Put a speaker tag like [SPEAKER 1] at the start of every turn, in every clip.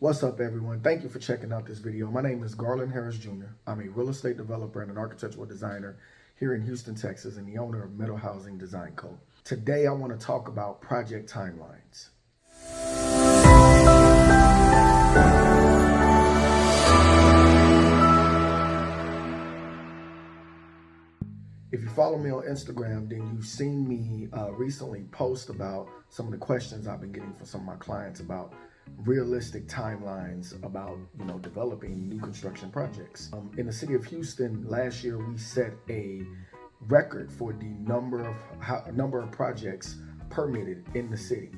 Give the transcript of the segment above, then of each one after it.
[SPEAKER 1] What's up, everyone? Thank you for checking out this video. My name is Garland Harris Jr. I'm a real estate developer and an architectural designer here in Houston, Texas, and the owner of Middle Housing Design Co. Today, I want to talk about project timelines. If you follow me on Instagram, then you've seen me recently post about some of the questions I've been getting from some of my clients about realistic timelines about developing new construction projects. In the city of Houston, last year we set a record for the number of projects permitted in the city.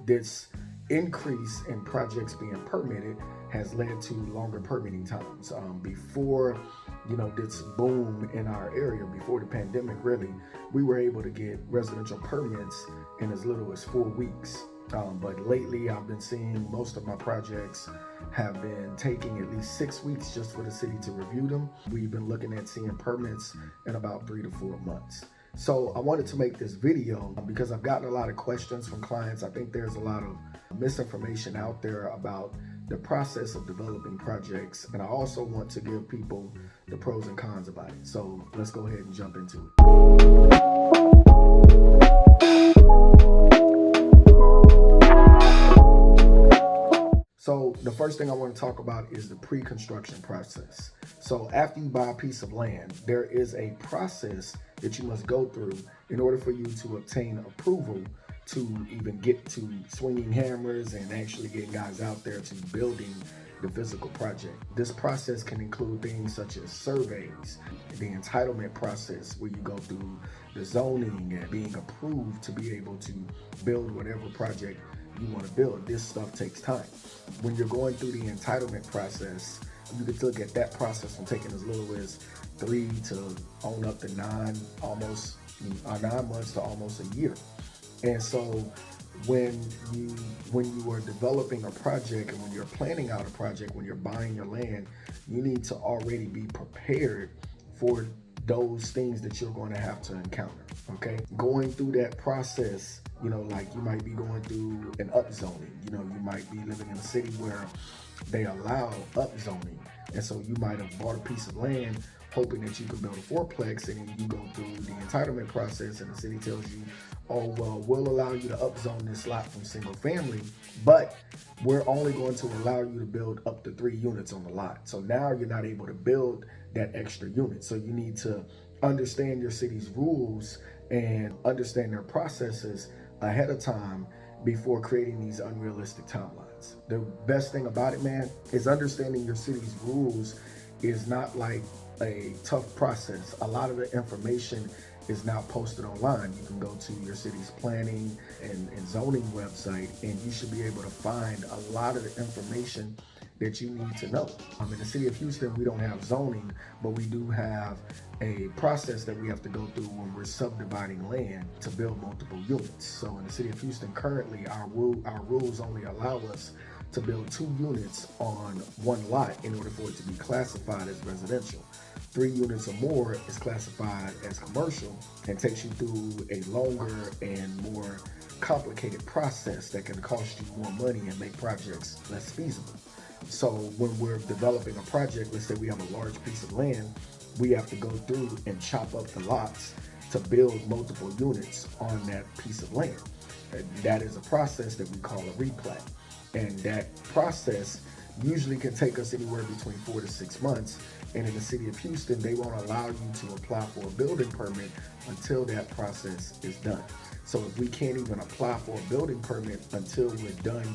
[SPEAKER 1] This increase in projects being permitted has led to longer permitting times. Before this boom in our area, before the pandemic, really, we were able to get residential permits in as little as 4 weeks. But lately, I've been seeing most of my projects have been taking at least 6 weeks just for the city to review them. We've been looking at seeing permits in about 3 to 4 months. So I wanted to make this video because I've gotten a lot of questions from clients. I think there's a lot of misinformation out there about the process of developing projects, and I also want to give people the pros and cons about it. So let's go ahead and jump into it. So the first thing I want to talk about is the pre-construction process. So after you buy a piece of land, there is a process that you must go through in order for you to obtain approval to even get to swinging hammers and actually getting guys out there to building the physical project. This process can include things such as surveys, the entitlement process where you go through the zoning and being approved to be able to build whatever project you want to build. This stuff takes time. When you're going through the entitlement process, you can look at that process from taking as little as 3 to on up to 9 months to almost a year. And so when you are developing a project and when you're planning out a project, when you're buying your land, you need to already be prepared for those things that you're going to have to encounter, okay? Going through that process, like you might be going through an upzoning, you might be living in a city where they allow upzoning. And so you might have bought a piece of land hoping that you could build a fourplex, and then you go through the entitlement process and the city tells you, oh, well, we'll allow you to upzone this lot from single family, but we're only going to allow you to build up to 3 units on the lot. So now you're not able to build that extra unit. So you need to understand your city's rules and understand their processes ahead of time before creating these unrealistic timelines. The best thing about it, man, is understanding your city's rules is not like a tough process. A lot of the information is now posted online. You can go to your city's planning and zoning website, and you should be able to find a lot of the information that you need to know. In the city of Houston, we don't have zoning, but we do have a process that we have to go through when we're subdividing land to build multiple units. So in the city of Houston, currently, our rules only allow us to build 2 units on 1 lot in order for it to be classified as residential. 3 units or more is classified as commercial and takes you through a longer and more complicated process that can cost you more money and make projects less feasible. So when we're developing a project, let's say we have a large piece of land, we have to go through and chop up the lots to build multiple units on that piece of land. And that is a process that we call a replat. And that process usually can take us anywhere between 4 to 6 months. And in the city of Houston, they won't allow you to apply for a building permit until that process is done. So if we can't even apply for a building permit until we're done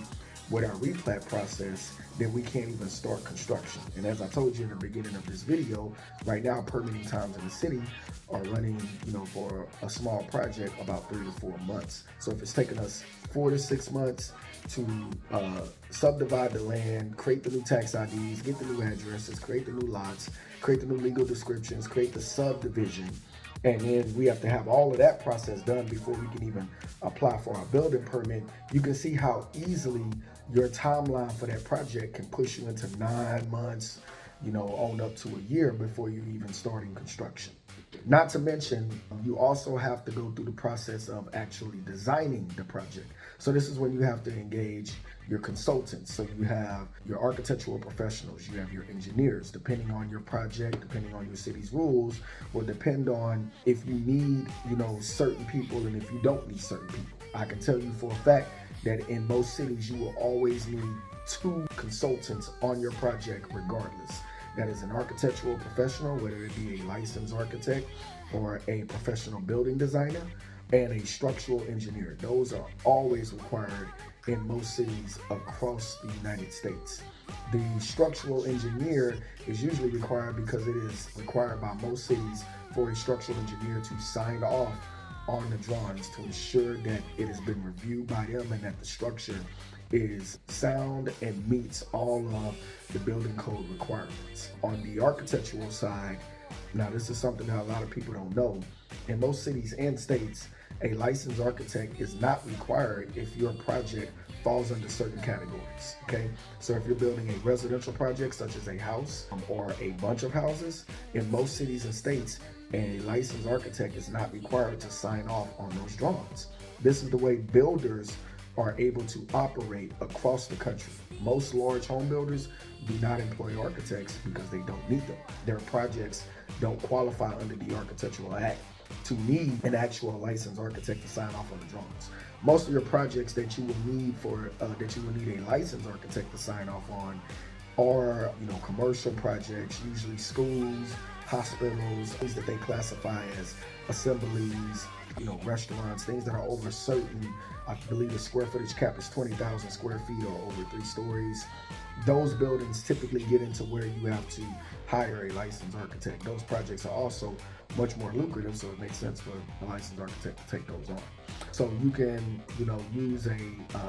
[SPEAKER 1] with our replat process, then we can't even start construction. And as I told you in the beginning of this video, right now permitting times in the city are running, for a small project about 3 to 4 months. So if it's taking us 4 to 6 months to subdivide the land, create the new tax IDs, get the new addresses, create the new lots, create the new legal descriptions, create the subdivision, and then we have to have all of that process done before we can even apply for our building permit, you can see how easily your timeline for that project can push you into 9 months, on up to a year before you even starting construction. Not to mention, you also have to go through the process of actually designing the project. So this is when you have to engage your consultants. So you have your architectural professionals, you have your engineers, depending on your project, depending on your city's rules, will depend on if you need, certain people and if you don't need certain people. I can tell you for a fact that in most cities, you will always need 2 consultants on your project regardless. That is an architectural professional, whether it be a licensed architect or a professional building designer, and a structural engineer. Those are always required in most cities across the United States. The structural engineer is usually required because it is required by most cities for a structural engineer to sign off on the drawings to ensure that it has been reviewed by them and that the structure is sound and meets all of the building code requirements. On the architectural side, now this is something that a lot of people don't know. In most cities and states, a licensed architect is not required if your project falls under certain categories, okay? So if you're building a residential project such as a house or a bunch of houses, in most cities and states, a licensed architect is not required to sign off on those drawings. This is the way builders are able to operate across the country. Most large home builders do not employ architects because they don't need them. Their projects don't qualify under the Architectural Act to need an actual licensed architect to sign off on the drawings. Most of your projects that you will need a licensed architect to sign off on are, commercial projects, usually schools, hospitals, things that they classify as assemblies, restaurants, things that are over a certain, I believe the square footage cap is 20,000 square feet or over 3 stories. Those buildings typically get into where you have to hire a licensed architect. Those projects are also much more lucrative, so it makes sense for a licensed architect to take those on. So you can, use a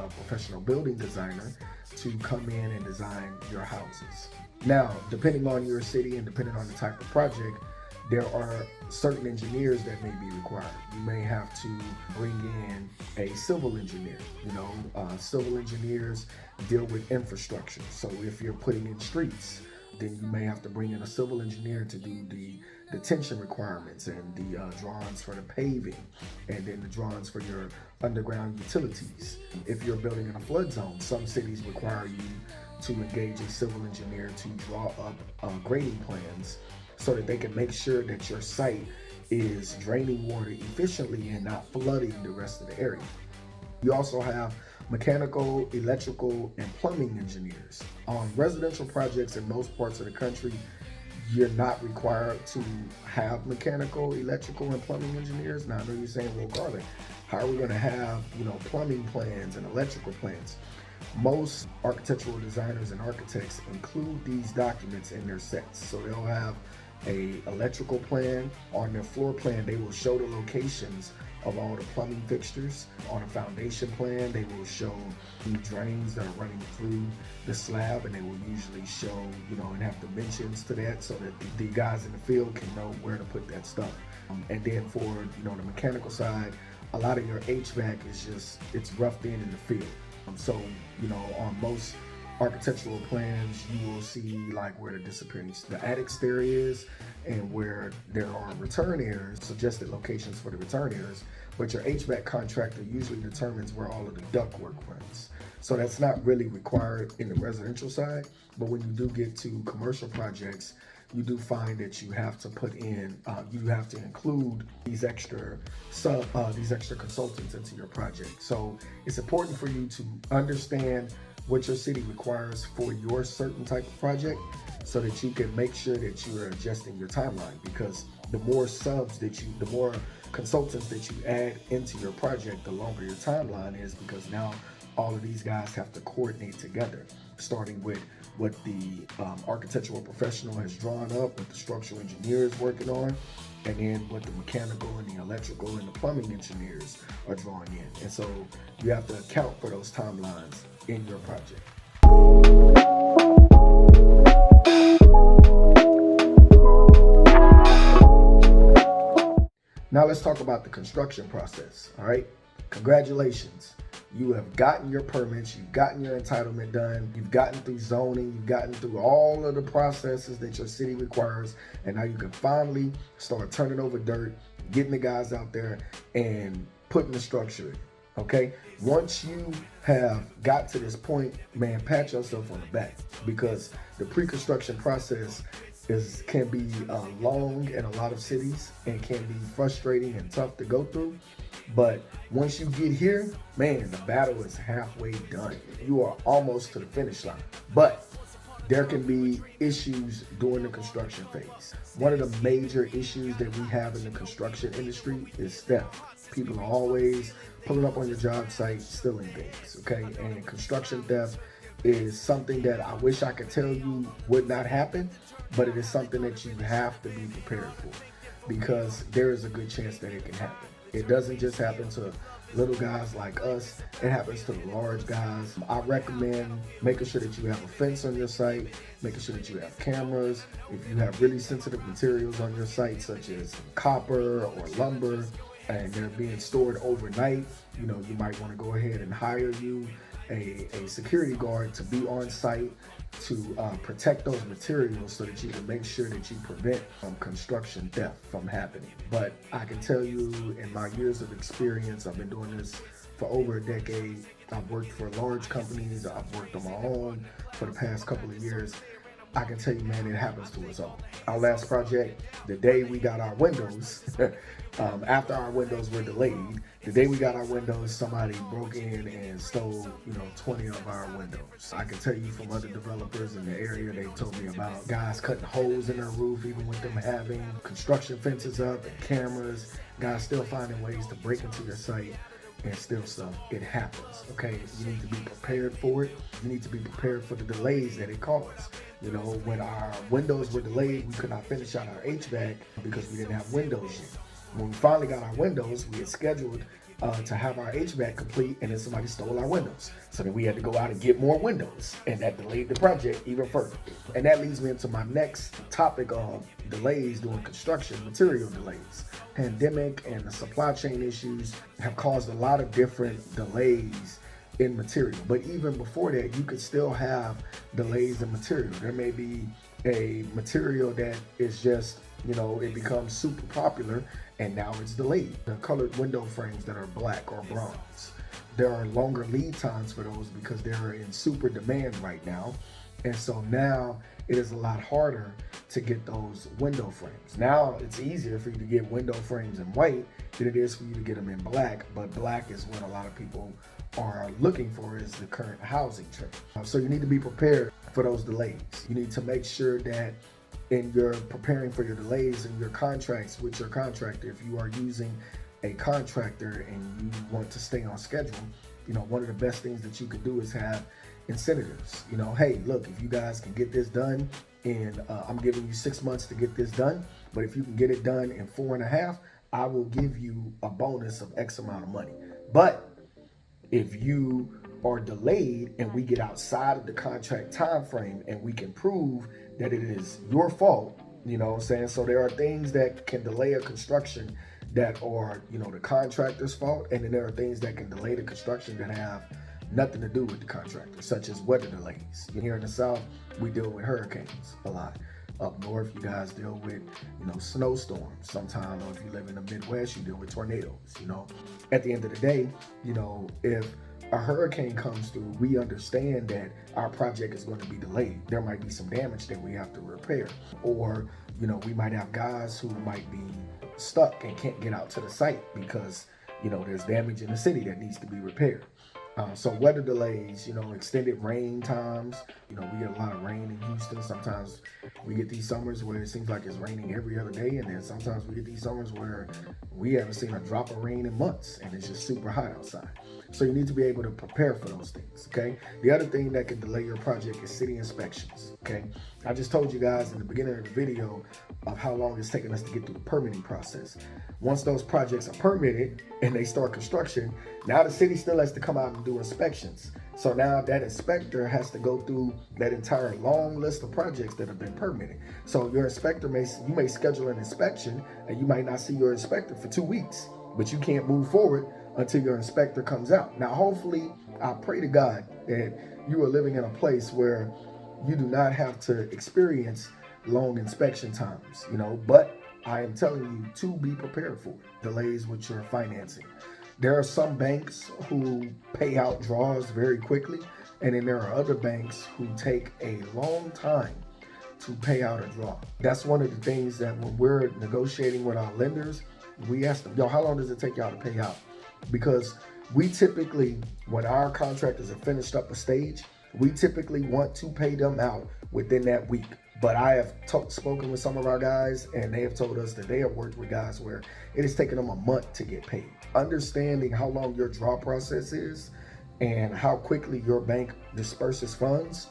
[SPEAKER 1] professional building designer to come in and design your houses. Now, depending on your city and depending on the type of project, there are certain engineers that may be required. You may have to bring in a civil engineer. Civil engineers deal with infrastructure. So if you're putting in streets, then you may have to bring in a civil engineer to do the detention requirements and the drawings for the paving, and then the drawings for your underground utilities. If you're building in a flood zone, some cities require you to engage a civil engineer to draw up grading plans so that they can make sure that your site is draining water efficiently and not flooding the rest of the area. You also have mechanical, electrical, and plumbing engineers. On residential projects in most parts of the country, you're not required to have mechanical, electrical, and plumbing engineers. Now, I know you're saying, well, Garland, how are we going to have, plumbing plans and electrical plans? Most architectural designers and architects include these documents in their sets. So they'll have an electrical plan. On their floor plan, they will show the locations of all the plumbing fixtures. On a foundation plan, they will show the drains that are running through the slab, and they will usually show, and have dimensions to that so that the guys in the field can know where to put that stuff. And then for, the mechanical side, a lot of your HVAC is it's roughed in the field. So, on most architectural plans, you will see like where the attic stair is and where there are return areas, suggested locations for the return areas, but your HVAC contractor usually determines where all of the ductwork runs. So that's not really required in the residential side, but when you do get to commercial projects, you do find that you have to include these extra consultants into your project. So it's important for you to understand what your city requires for your certain type of project so that you can make sure that you are adjusting your timeline, because the more consultants that you add into your project, the longer your timeline is, because now all of these guys have to coordinate together, starting with what the architectural professional has drawn up, what the structural engineer is working on, and then what the mechanical and the electrical and the plumbing engineers are drawing in. And so you have to account for those timelines in your project. Now let's talk about the construction process, all right? Congratulations. You have gotten your permits, you've gotten your entitlement done, you've gotten through zoning, you've gotten through all of the processes that your city requires, and now you can finally start turning over dirt, getting the guys out there and putting the structure in. Okay, once you have got to this point, man, pat yourself on the back, because the pre-construction process can be long in a lot of cities and can be frustrating and tough to go through. But once you get here, man, the battle is halfway done. You are almost to the finish line. But there can be issues during the construction phase. One of the major issues that we have in the construction industry is theft. People are always pulling up on your job site, stealing things, okay? And construction theft is something that I wish I could tell you would not happen, but it is something that you have to be prepared for, because there is a good chance that it can happen. It doesn't just happen to little guys like us, it happens to the large guys. I recommend making sure that you have a fence on your site, making sure that you have cameras. If you have really sensitive materials on your site, such as copper or lumber, and they're being stored overnight, you know, you might want to go ahead and hire you a security guard to be on site to protect those materials, so that you can make sure that you prevent construction theft from happening. But I can tell you, in my years of experience, I've been doing this for over a decade. I've worked for large companies, I've worked on my own for the past couple of years. I can tell you, man, it happens to us all. Our last project, the day we got our windows, after our windows were delayed, the day we got our windows, somebody broke in and stole, 20 of our windows. I can tell you from other developers in the area, they told me about guys cutting holes in their roof, even with them having construction fences up and cameras, guys still finding ways to break into your site and steal stuff. It happens, okay? You need to be prepared for it. You need to be prepared for the delays that it caused. When our windows were delayed, we could not finish out our HVAC because we didn't have windows yet. When we finally got our windows, we had scheduled to have our HVAC complete, and then somebody stole our windows. So then we had to go out and get more windows, and that delayed the project even further. And that leads me into my next topic of delays during construction, material delays. Pandemic and the supply chain issues have caused a lot of different delays in material. But even before that, you could still have delays in material. There may be a material that is just, it becomes super popular and now it's delayed. The colored window frames that are black or bronze, there are longer lead times for those because they're in super demand right now. And so now it is a lot harder to get those window frames. Now it's easier for you to get window frames in white than it is for you to get them in black, but black is what a lot of people are looking for, is the current housing trend. So you need to be prepared for those delays. You need to make sure that in your preparing for your delays in your contracts with your contractor, if you are using a contractor and you want to stay on schedule, one of the best things that you can do is have incentives. Hey, look, if you guys can get this done and I'm giving you 6 months to get this done, but if you can get it done in 4.5, I will give you a bonus of X amount of money. But if you are delayed and we get outside of the contract time frame and we can prove that it is your fault, so there are things that can delay a construction that are, the contractor's fault, and then there are things that can delay the construction that have nothing to do with the contractor, such as weather delays. Here in the South, we deal with hurricanes a lot. Up north, you guys deal with, snowstorms. Sometimes, if you live in the Midwest, you deal with tornadoes. At the end of the day, if a hurricane comes through, we understand that our project is going to be delayed. There might be some damage that we have to repair, or we might have guys who might be stuck and can't get out to the site because there's damage in the city that needs to be repaired. So weather delays, extended rain times. We get a lot of rain in Houston. Sometimes we get these summers where it seems like it's raining every other day, and then sometimes we get these summers where we haven't seen a drop of rain in months and it's just super hot outside. So you need to be able to prepare for those things, okay? The other thing that can delay your project is city inspections, okay? I just told you guys in the beginning of the video of how long it's taking us to get through the permitting process. Once those projects are permitted and they start construction, now the city still has to come out and do inspections. So now that inspector has to go through that entire long list of projects that have been permitted. So your inspector you may schedule an inspection and you might not see your inspector for 2 weeks, but you can't move forward until your inspector comes out. Now, hopefully, I pray to God that you are living in a place where you do not have to experience long inspection times, but I am telling you to be prepared for it. Delays with your financing. There are some banks who pay out draws very quickly, and then there are other banks who take a long time to pay out a draw. That's one of the things that when we're negotiating with our lenders, we ask them, yo, how long does it take y'all to pay out? Because we typically, when our contractors have finished up a stage, we typically want to pay them out within that week. But I have spoken with some of our guys, and they have told us that they have worked with guys where it has taken them a month to get paid. Understanding how long your draw process is and how quickly your bank disperses funds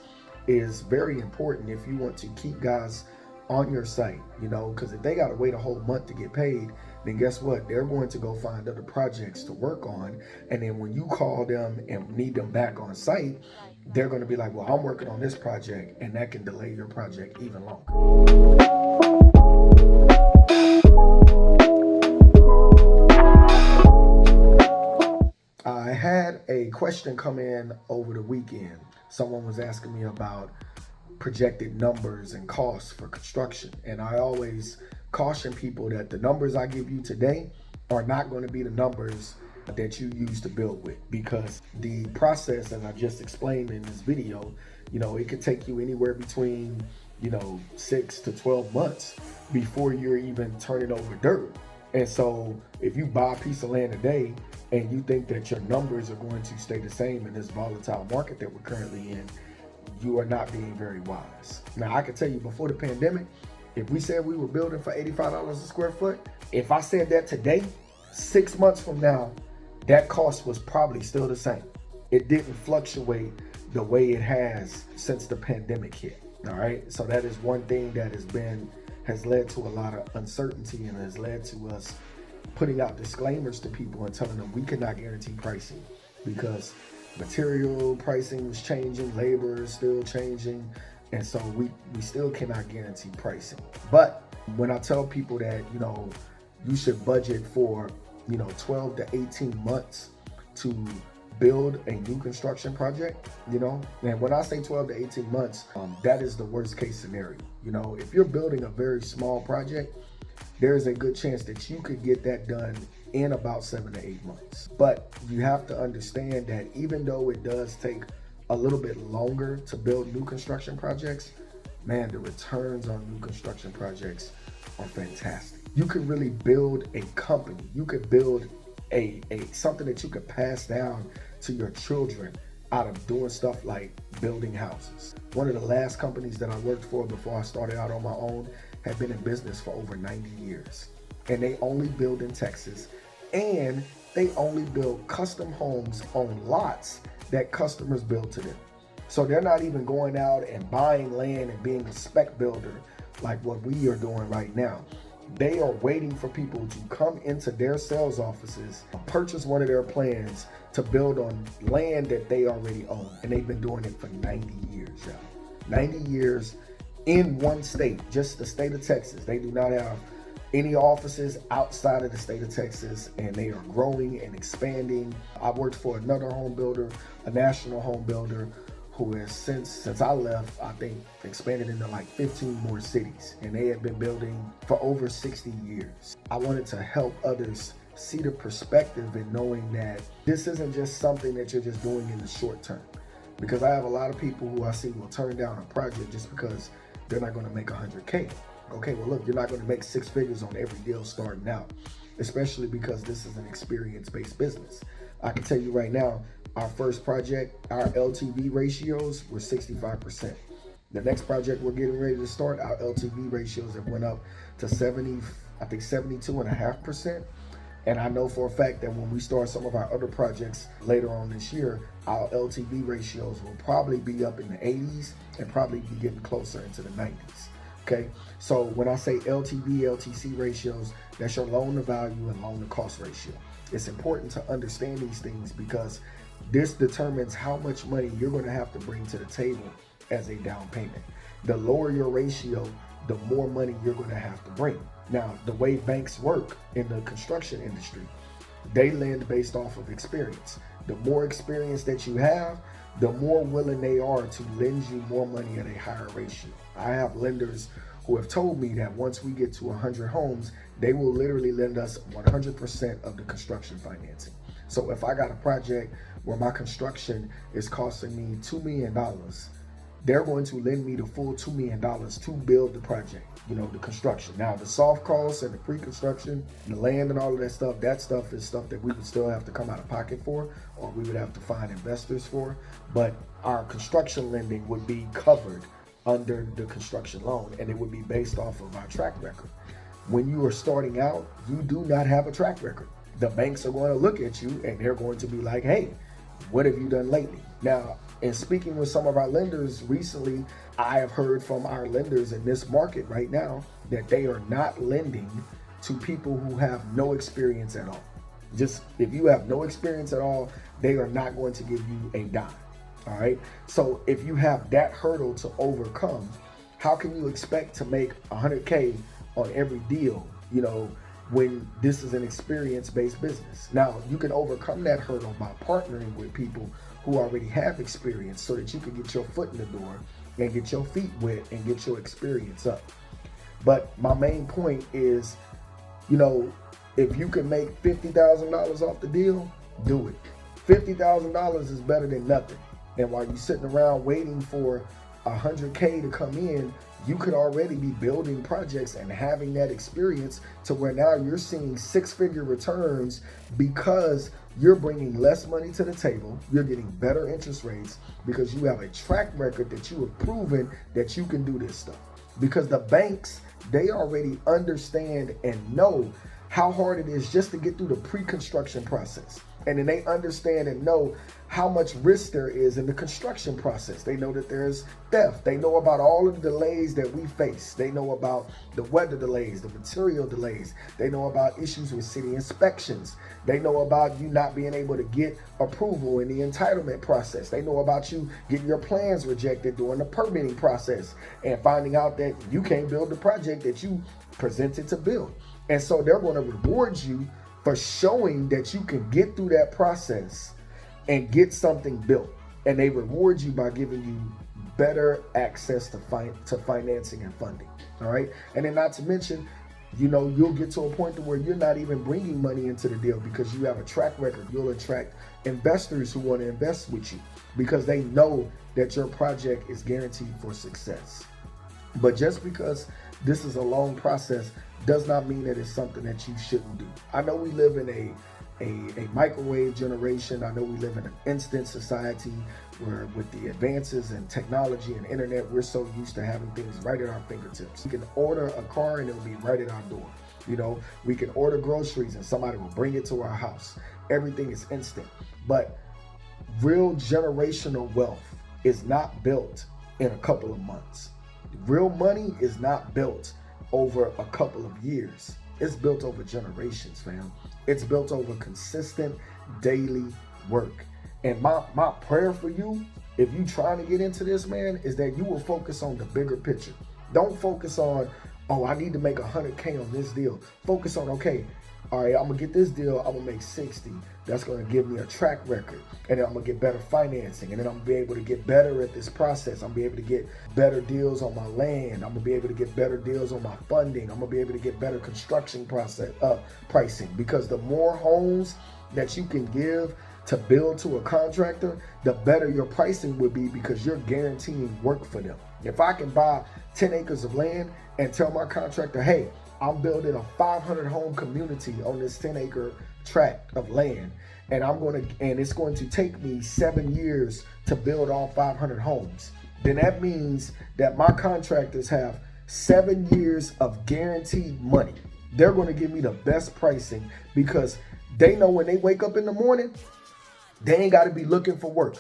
[SPEAKER 1] is very important if you want to keep guys on your site, because if they got to wait a whole month to get paid, then guess what? They're going to go find other projects to work on. And then when you call them and need them back on site, they're going to be like, well, I'm working on this project, and that can delay your project even longer. I had a question come in over the weekend. Someone was asking me about projected numbers and costs for construction. And I always caution people that the numbers I give you today are not going to be the numbers that you use to build with, because the process, as I just explained in this video, it could take you anywhere between 6 to 12 months before you're even turning over dirt. And so if you buy a piece of land today and you think that your numbers are going to stay the same in this volatile market that we're currently in, you are not being very wise. Now, I can tell you, before the pandemic, if we said we were building for $85 a square foot, if I said that today, 6 months from now, that cost was probably still the same. It didn't fluctuate the way it has since the pandemic hit. All right. So that is one thing that has led to a lot of uncertainty, and has led to us putting out disclaimers to people and telling them we cannot guarantee pricing, because material pricing was changing, labor is still changing, and so we still cannot guarantee pricing. But when I tell people that you should budget for 12 to 18 months to build a new construction project, and when I say 12 to 18 months, that is the worst case scenario. If you're building a very small project, there's a good chance that you could get that done in about 7 to 8 months. But you have to understand that even though it does take a little bit longer to build new construction projects, man, the returns on new construction projects are fantastic. You could really build a company. You could build a something that you could pass down to your children out of doing stuff like building houses. One of the last companies that I worked for before I started out on my own had been in business for over 90 years. And they only build in Texas, and they only build custom homes on lots that customers build to them. So they're not even going out and buying land and being a spec builder like what we are doing right now. They are waiting for people to come into their sales offices, purchase one of their plans to build on land that they already own. And they've been doing it for 90 years, y'all. 90 years in one state, just the state of Texas. They do not have any offices outside of the state of Texas, and they are growing and expanding. I worked for another home builder, a national home builder, who has since I left, I think expanded into like 15 more cities, and they have been building for over 60 years. I wanted to help others see the perspective in knowing that this isn't just something that you're just doing in the short term, because I have a lot of people who I see will turn down a project just because they're not going to make 100K. Okay, well look, you're not going to make 6 figures on every deal starting out, especially because this is an experience-based business. I can tell you right now, our first project, our LTV ratios were 65%. The next project we're getting ready to start, our LTV ratios have went up to 72.5%. And I know for a fact that when we start some of our other projects later on this year, our LTV ratios will probably be up in the 80s and probably be getting closer into the 90s. Okay, so when I say LTV, LTC ratios, that's your loan to value and loan to cost ratio. It's important to understand these things because this determines how much money you're going to have to bring to the table as a down payment. The lower your ratio, the more money you're going to have to bring. Now, the way banks work in the construction industry, they lend based off of experience. The more experience that you have, the more willing they are to lend you more money at a higher ratio. I have lenders who have told me that once we get to 100 homes, they will literally lend us 100% of the construction financing. So if I got a project where my construction is costing me $2 million, they're going to lend me the full $2 million to build the project, the construction. Now, the soft costs and the pre-construction, the land and all of that stuff is stuff that we would still have to come out of pocket for, or we would have to find investors for. But our construction lending would be covered under the construction loan, and it would be based off of our track record. When you are starting out, you do not have a track record. The banks are going to look at you and they're going to be like, hey, what have you done lately? Now, in speaking with some of our lenders recently, I have heard from our lenders in this market right now that they are not lending to people who have no experience at all. Just if you have no experience at all, they are not going to give you a dime. All right. So if you have that hurdle to overcome, how can you expect to make $100K on every deal, when this is an experience-based business? Now, you can overcome that hurdle by partnering with people who already have experience so that you can get your foot in the door and get your feet wet and get your experience up. But my main point is, if you can make $50,000 off the deal, do it. $50,000 is better than nothing. And while you're sitting around waiting for $100K to come in, you could already be building projects and having that experience to where now you're seeing six-figure returns because you're bringing less money to the table. You're getting better interest rates because you have a track record that you have proven that you can do this stuff. Because the banks, they already understand and know how hard it is just to get through the pre-construction process. And then they understand and know how much risk there is in the construction process. They know that there's theft. They know about all of the delays that we face. They know about the weather delays, the material delays. They know about issues with city inspections. They know about you not being able to get approval in the entitlement process. They know about you getting your plans rejected during the permitting process and finding out that you can't build the project that you presented to build. And so they're going to reward you for showing that you can get through that process and get something built. And they reward you by giving you better access to financing and funding. All right. And then not to mention, you'll get to a point to where you're not even bringing money into the deal because you have a track record. You'll attract investors who want to invest with you because they know that your project is guaranteed for success. But just because this is a long process does not mean that it's something that you shouldn't do. I know we live in a microwave generation. I know we live in an instant society where with the advances in technology and internet, we're so used to having things right at our fingertips. We can order a car and it'll be right at our door. We can order groceries and somebody will bring it to our house. Everything is instant. But real generational wealth is not built in a couple of months. Real money is not built over a couple of years. It's built over generations, fam. It's built over consistent daily work. And my prayer for you, if you trying to get into this, man, is that you will focus on the bigger picture. Don't focus on, I need to make $100K on this deal. Focus on, okay, all right, I'm gonna get this deal, I'm gonna make 60. That's gonna give me a track record. And then I'm gonna get better financing. And then I'm gonna be able to get better at this process. I'm gonna be able to get better deals on my land. I'm gonna be able to get better deals on my funding. I'm gonna be able to get better construction pricing. Because the more homes that you can give to build to a contractor, the better your pricing would be because you're guaranteeing work for them. If I can buy 10 acres of land and tell my contractor, hey, I'm building a 500 home community on this 10-acre tract of land, and it's going to take me 7 years to build all 500 homes. Then that means that my contractors have 7 years of guaranteed money. They're going to give me the best pricing because they know when they wake up in the morning, they ain't got to be looking for work.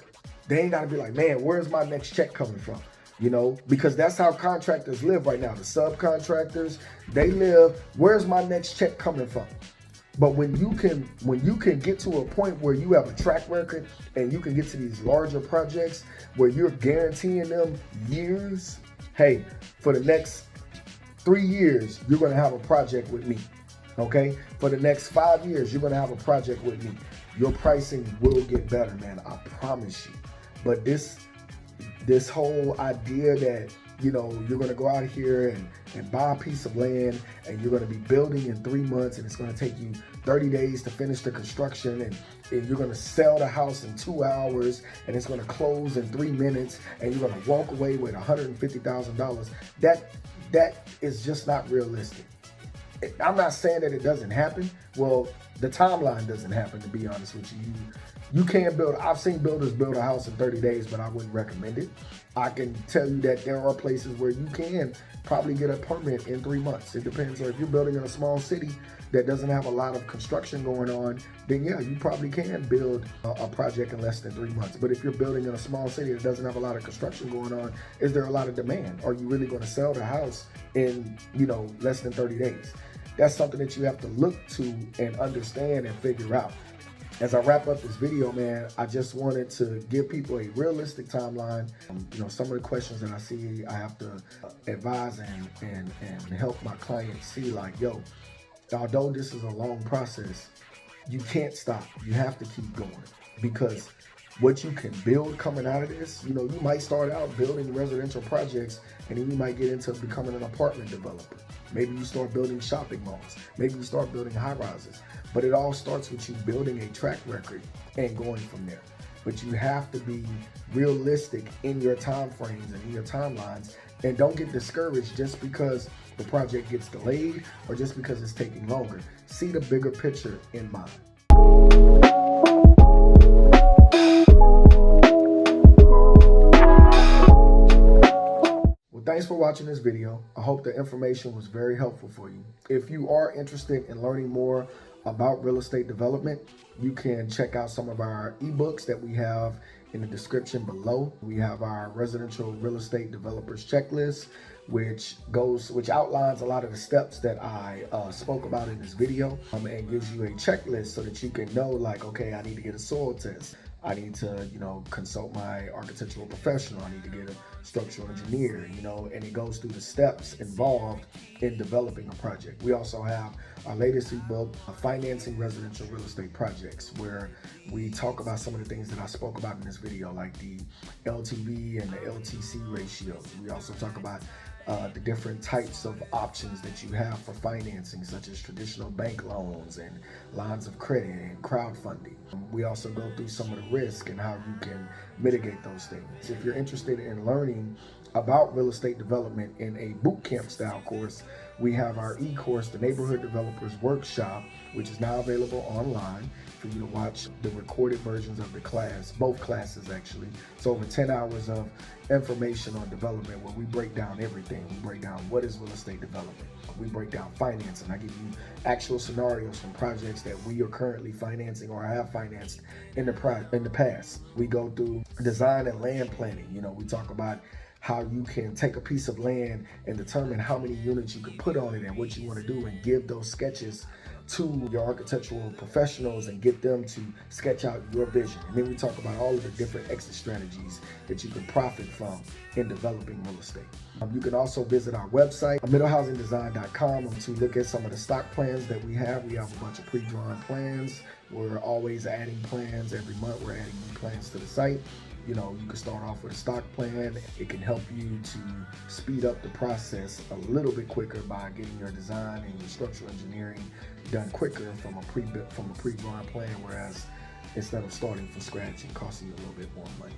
[SPEAKER 1] They ain't got to be like, man, where's my next check coming from? Because that's how contractors live right now. The subcontractors, they live, where's my next check coming from? But when you can get to a point where you have a track record and you can get to these larger projects where you're guaranteeing them years, hey, for the next 3 years, you're going to have a project with me. Okay? For the next 5 years, you're going to have a project with me. Your pricing will get better, man. I promise you. But this whole idea that you know, you're going to go out here and buy a piece of land, and you're going to be building in 3 months, and it's going to take you 30 days to finish the construction, and you're going to sell the house in 2 hours, and it's going to close in 3 minutes, and you're going to walk away with $150,000. That is just not realistic. I'm not saying that it doesn't happen. Well, the timeline doesn't happen, to be honest with you. You can build, I've seen builders build a house in 30 days, but I wouldn't recommend it. I can tell you that there are places where you can probably get a permit in 3 months. It depends on if you're building in a small city that doesn't have a lot of construction going on, then yeah, you probably can build a project in less than 3 months. But if you're building in a small city that doesn't have a lot of construction going on, is there a lot of demand? Are you really going to sell the house in, you know, less than 30 days? That's something that you have to look to and understand and figure out. As I wrap up this video, man, I just wanted to give people a realistic timeline. You know, some of the questions that I see, I have to advise and help my clients see, like, yo, although this is a long process, you can't stop. You have to keep going, because what you can build coming out of this, you know, you might start out building residential projects, and then you might get into becoming an apartment developer. Maybe you start building shopping malls. Maybe you start building high rises. But it all starts with you building a track record and going from there. But you have to be realistic in your time frames and in your timelines, and don't get discouraged just because the project gets delayed or just because it's taking longer. See the bigger picture in mind. Thanks for watching this video. I hope the information was very helpful for you. If you are interested in learning more about real estate development, you can check out some of our ebooks that we have in the description below. We have our residential real estate developers checklist, which outlines a lot of the steps that I spoke about in this video, and gives you a checklist so that you can know, like, okay, I need to get a soil test. I need to, you know, consult my architectural professional. I need to get a structural engineer, you know, and it goes through the steps involved in developing a project. We also have our latest ebook, Financing Residential Real Estate Projects, where we talk about some of the things that I spoke about in this video, like the LTV and the LTC ratios. We also talk about the different types of options that you have for financing, such as traditional bank loans and lines of credit and crowdfunding. We also go through some of the risk and how you can mitigate those things. If you're interested in learning about real estate development in a boot camp style course, we have our e-course, the Neighborhood Developers Workshop, which is now available online for you to watch the recorded versions of the class, both classes actually. So over 10 hours of information on development, where we break down everything. We break down what is real estate development. We break down financing. I give you actual scenarios from projects that we are currently financing or have financed in the past. We go through design and land planning. You know, we talk about how you can take a piece of land and determine how many units you can put on it and what you want to do, and give those sketches to your architectural professionals and get them to sketch out your vision. And then we talk about all of the different exit strategies that you can profit from in developing real estate. You can also visit our website, middlehousingdesign.com, to look at some of the stock plans that we have. We have a bunch of pre-drawn plans. We're always adding plans. Every month we're adding new plans to the site. You know, you can start off with a stock plan. It can help you to speed up the process a little bit quicker by getting your design and your structural engineering done quicker from a pre-drawn plan, whereas instead of starting from scratch and costing you a little bit more money.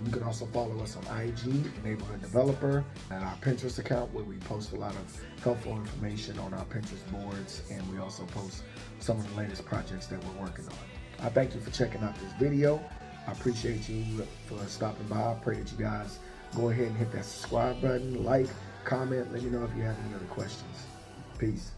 [SPEAKER 1] You can also follow us on IG, Neighborhood Developer, and our Pinterest account, where we post a lot of helpful information on our Pinterest boards, and we also post some of the latest projects that we're working on. I thank you for checking out this video. I appreciate you for stopping by. I pray that you guys go ahead and hit that subscribe button, like, comment, let me know if you have any other questions. Peace.